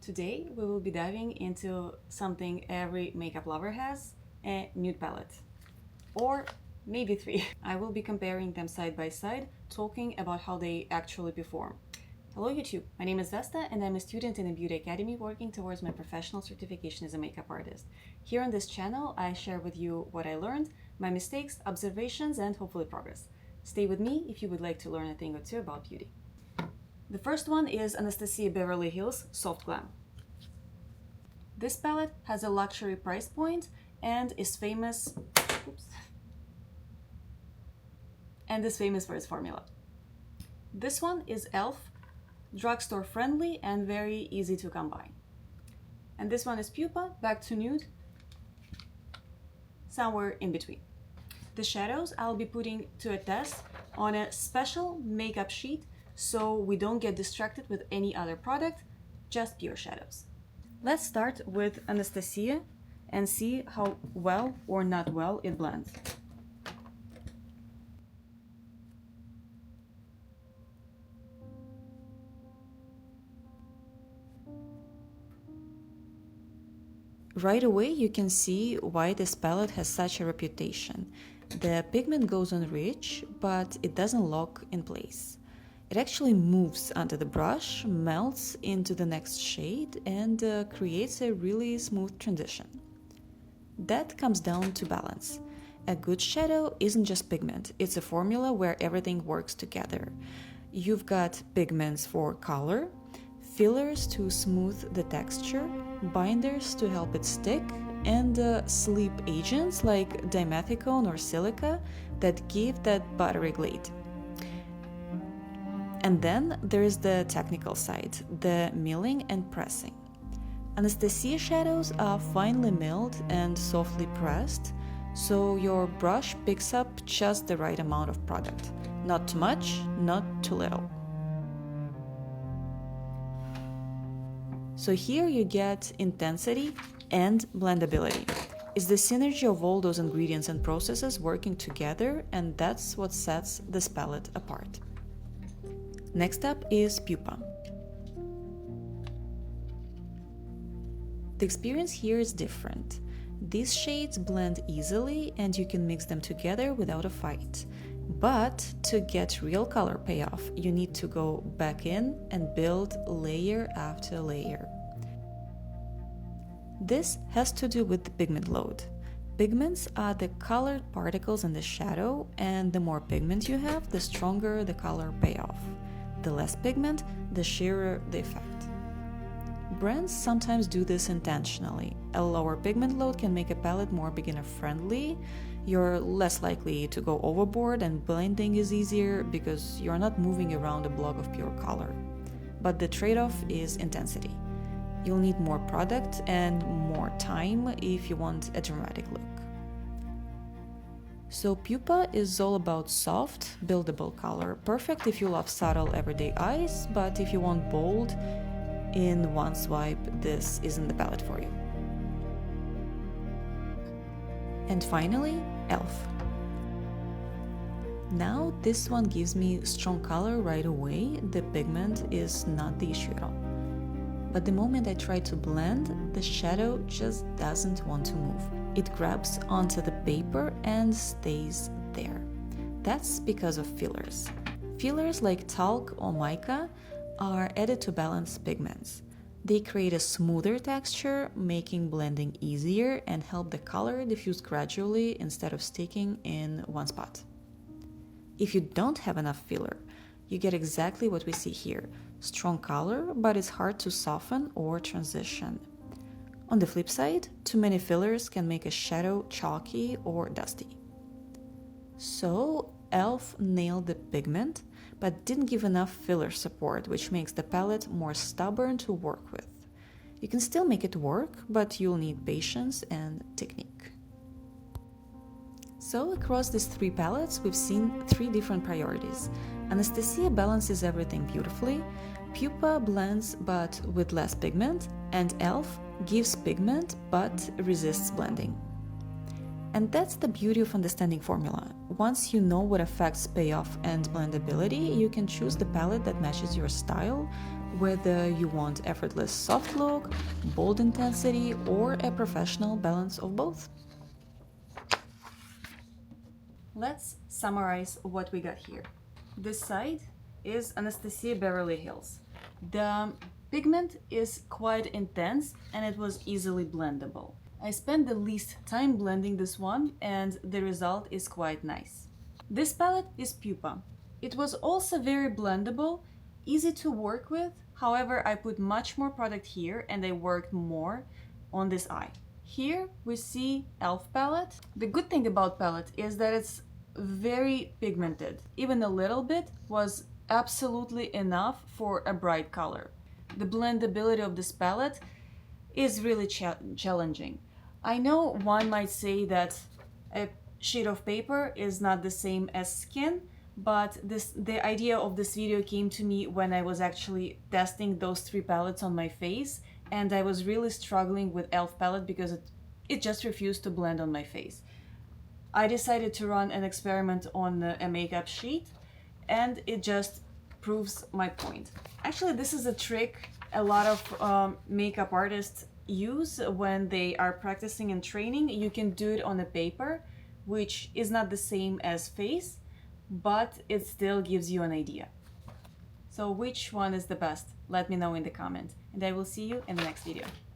Today we will be diving into something every makeup lover has, a nude palette. Or maybe three. I will be comparing them side by side, talking about how they actually perform. Hello YouTube, my name is Vesta and I'm a student in a beauty academy working towards my professional certification as a makeup artist. Here on this channel I share with you what I learned, my mistakes, observations and hopefully progress. Stay with me if you would like to learn a thing or two about beauty. The first one is Anastasia Beverly Hills Soft Glam. This palette has a luxury price point and is famous for its formula. This one is e.l.f, drugstore friendly and very easy to combine. And this one is Pupa, back to nude, somewhere in between. The shadows I'll be putting to a test on a special makeup sheet so we don't get distracted with any other product, just pure shadows. Let's start with Anastasia and see how well or not well it blends. Right away you can see why this palette has such a reputation. The pigment goes on rich, but it doesn't lock in place. It actually moves under the brush, melts into the next shade, and creates a really smooth transition. That comes down to balance. A good shadow isn't just pigment, it's a formula where everything works together. You've got pigments for color, fillers to smooth the texture, binders to help it stick, and sleep agents like dimethicone or silica that give that buttery glade. And then there is the technical side, the milling and pressing. Anastasia shadows are finely milled and softly pressed, so your brush picks up just the right amount of product. Not too much, not too little. So here you get intensity and blendability. It's the synergy of all those ingredients and processes working together, and that's what sets this palette apart. Next up is Pupa. The experience here is different. These shades blend easily and you can mix them together without a fight. But to get real color payoff, you need to go back in and build layer after layer. This has to do with the pigment load. Pigments are the colored particles in the shadow, and the more pigment you have, the stronger the color payoff. The less pigment, the sheerer the effect. Brands sometimes do this intentionally. A lower pigment load can make a palette more beginner-friendly. You're less likely to go overboard and blending is easier because you're not moving around a block of pure color. But the trade-off is intensity. You'll need more product and more time if you want a dramatic look. So Pupa is all about soft, buildable color, perfect if you love subtle everyday eyes, but if you want bold, in one swipe, this isn't the palette for you. And finally, e.l.f. Now this one gives me strong color right away, the pigment is not the issue at all. But the moment I try to blend, the shadow just doesn't want to move. It grabs onto the paper and stays there. That's because of fillers. Fillers like talc or mica are added to balance pigments. They create a smoother texture, making blending easier and help the color diffuse gradually instead of sticking in one spot. If you don't have enough filler, you get exactly what we see here. Strong color, but it's hard to soften or transition. On the flip side, too many fillers can make a shadow chalky or dusty. So, e.l.f. nailed the pigment, but didn't give enough filler support, which makes the palette more stubborn to work with. You can still make it work, but you'll need patience and technique. So, across these three palettes, we've seen three different priorities. Anastasia balances everything beautifully, Pupa blends but with less pigment, and e.l.f. gives pigment but resists blending. And that's the beauty of understanding formula. Once you know what affects payoff and blendability, you can choose the palette that matches your style whether you want effortless soft look, bold intensity, or a professional balance of both. Let's summarize what we got here. This side is Anastasia Beverly Hills. The pigment is quite intense and it was easily blendable. I spent the least time blending this one and the result is quite nice. This palette is Pupa. It was also very blendable, easy to work with. However, I put much more product here and I worked more on this eye. Here we see e.l.f. palette. The good thing about palette is that it's very pigmented. Even a little bit was absolutely enough for a bright color. The blendability of this palette is really challenging. I know one might say that a sheet of paper is not the same as skin, but the idea of this video came to me when I was actually testing those three palettes on my face, and I was really struggling with e.l.f. palette because it just refused to blend on my face. I decided to run an experiment on a makeup sheet, and it just proves my point. Actually, this is a trick a lot of makeup artists use when they are practicing and training. You can do it on a paper, which is not the same as face, but it still gives you an idea. So which one is the best? Let me know in the comments, and I will see you in the next video.